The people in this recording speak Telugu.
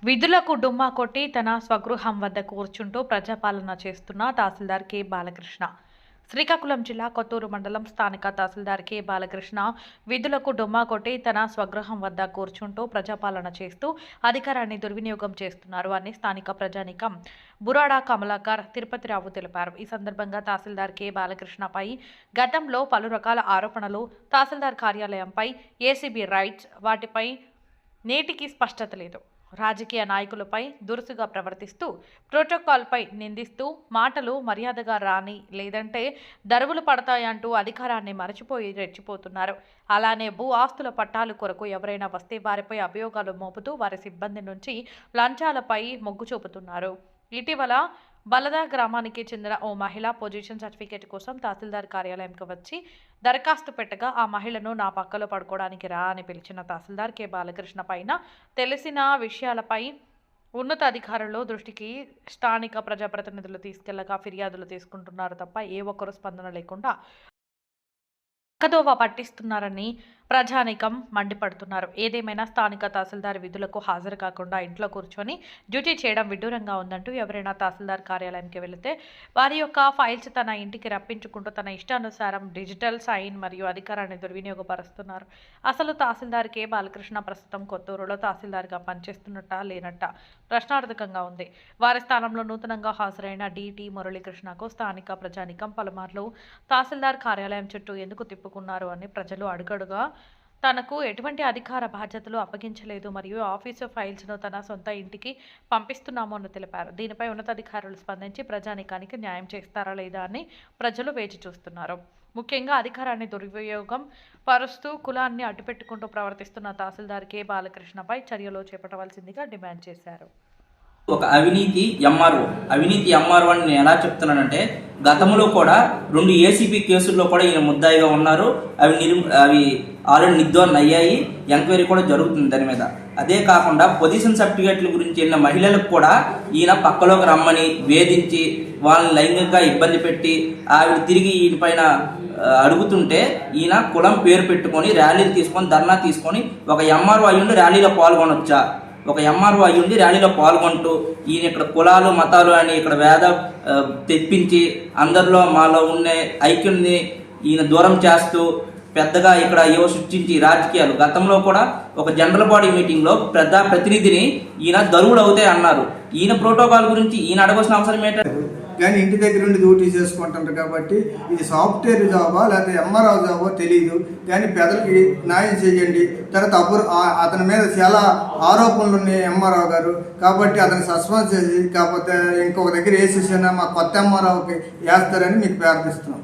విధులకు డుమ్మా కొట్టి తన స్వగృహం వద్ద కూర్చుంటూ ప్రజాపాలన చేస్తున్న తహసీల్దార్ కె బాలకృష్ణ. శ్రీకాకుళం జిల్లా కొత్తూరు మండలం స్థానిక తహసీల్దార్ కె బాలకృష్ణ విధులకు డుమ్మా కొట్టి తన స్వగృహం వద్ద కూర్చుంటూ ప్రజాపాలన చేస్తూ అధికారాన్ని దుర్వినియోగం చేస్తున్నారు అని స్థానిక ప్రజానీకం బురాడా కమలాకర్ తిరుపతిరావు తెలిపారు. ఈ సందర్భంగా తహసీల్దార్ కె బాలకృష్ణపై గతంలో పలు రకాల ఆరోపణలు, తహసీల్దార్ కార్యాలయంపై ఏసీబీ రైడ్స్, వాటిపై నేటికి స్పష్టత లేదు. రాజకీయ నాయకులపై దురుసుగా ప్రవర్తిస్తూ, ప్రోటోకాల్పై నిందిస్తూ, మాటలు మర్యాదగా రాని లేదంటే దరువులు పడతాయంటూ అధికారాన్ని మరచిపోయి రెచ్చిపోతున్నారు. అలానే భూ ఆస్తుల పట్టాలు కొరకు ఎవరైనా వస్తే వారిపై అభియోగాలు మోపుతూ వారి సిబ్బంది నుంచి లంచాలపై మొగ్గు చూపుతున్నారు. ఇటీవల బలదా గ్రామానికి చెందిన ఓ మహిళ పొజిషన్ సర్టిఫికేట్ కోసం తహసీల్దార్ కార్యాలయంకి వచ్చి దరఖాస్తు పెట్టగా ఆ మహిళను నా పక్కలో పడుకోవడానికి రా అని పిలిచిన తహసీల్దార్ కె బాలకృష్ణ పైన తెలిసిన విషయాలపై ఉన్నతాధికారుల దృష్టికి స్థానిక ప్రజాప్రతినిధులు తీసుకెళ్లగా ఫిర్యాదులు తీసుకుంటున్నారు తప్ప ఏ ఒక్కరూ స్పందన లేకుండా పక్కదోవ పట్టిస్తున్నారని ప్రజానీకం మండిపడుతున్నారు. ఏదేమైనా స్థానిక తహసీల్దార్ విధులకు హాజరు కాకుండా ఇంట్లో కూర్చొని డ్యూటీ చేయడం విడ్డూరంగా ఉందంటూ ఎవరైనా తహసీల్దార్ కార్యాలయంకి వెళితే వారి యొక్క ఫైల్స్ తన ఇంటికి రప్పించుకుంటూ తన ఇష్టానుసారం డిజిటల్ సైన్ మరియు అధికారాన్ని దుర్వినియోగపరుస్తున్నారు. అసలు తహసీల్దార్ కె బాలకృష్ణ ప్రస్తుతం కొత్తూరులో తహసీల్దార్గా పనిచేస్తున్నట్ట లేనట్ట ప్రశ్నార్థకంగా ఉంది. వారి స్థానంలో నూతనంగా హాజరైన డిటి మురళీకృష్ణకు స్థానిక ప్రజానీకం పలుమార్లు తహసీల్దార్ కార్యాలయం చుట్టూ ఎందుకు తిప్పుకున్నారు అని ప్రజలు అడుగడుగా తనకు ఎటువంటి అధికార బాధ్యతలు అప్పగించలేదు మరియు ఆఫీసు ఫైల్స్ను తన సొంత ఇంటికి పంపిస్తున్నాము అని తెలిపారు. దీనిపై ఉన్నతాధికారులు స్పందించి ప్రజానీకానికి న్యాయం చేస్తారా లేదా అని ప్రజలు వేచి చూస్తున్నారు. ముఖ్యంగా అధికారాన్ని దుర్వినియోగం పరుస్తూ కులాన్ని అడ్డుపెట్టుకుంటూ ప్రవర్తిస్తున్న తహసీల్దార్ కె బాలకృష్ణపై చర్యలు చేపట్టవలసిందిగా డిమాండ్ చేశారు. ఒక అవినీతి ఎంఆర్ఓ అని నేను ఎలా చెప్తున్నానంటే, గతంలో కూడా 2 ఏసీబీ కేసుల్లో కూడా ఈయన ముద్దాయిగా ఉన్నారు. అవి ఆల్రెడీ నిర్ధారణ అయ్యాయి. ఎంక్వైరీ కూడా జరుగుతుంది దాని మీద. అదే కాకుండా పొజిషన్ సర్టిఫికేట్ల గురించి వెళ్ళిన మహిళలకు కూడా ఈయన పక్కలోకి రమ్మని వేధించి వాళ్ళని లైంగికంగా ఇబ్బంది పెట్టి ఆవిడ తిరిగి ఈయన పైన అడుగుతుంటే ఈయన కులం పేరు పెట్టుకొని ర్యాలీలు తీసుకొని ధర్నా తీసుకొని ఒక ఎంఆర్ఓ అయ్యుండి ర్యాలీలో పాల్గొనొచ్చా? ఒక ఎంఆర్ఓ అయ్యుండి ర్యాలీలో పాల్గొంటూ ఈయన ఇక్కడ కులాలు మతాలు అని ఇక్కడ తెప్పించి అందరిలో మాలో ఉండే ఐక్యుని ఈయన దూరం చేస్తూ పెద్దగా ఇక్కడ ఏవో సృష్టించి రాజకీయాలు. గతంలో కూడా ఒక జనరల్ బాడీ మీటింగ్లో ప్రతినిధిని ఈయన దరువులు అవుతాయి అన్నారు. ఈయన ప్రోటోకాల్ గురించి ఈయన అడగాల్సిన అవసరం ఏంటంటే, కానీ ఇంటి దగ్గర నుండి డ్యూటీ చేసుకుంటారు కాబట్టి ఇది సాఫ్ట్వేర్ జాబా లేకపోతే ఎంఆర్ఓ జాబో తెలియదు. కానీ పెద్దలకి న్యాయం చేయండి. తర్వాత అతని మీద చాలా ఆరోపణలు ఉన్నాయి ఎంఆర్ఓ గారు. కాబట్టి అతను సస్పెండ్ చేసి కాకపోతే ఇంకొక దగ్గర వేసేసినా మా కొత్త ఎంఆర్ఓకి వేస్తారని మీకు ప్రార్థిస్తున్నాం.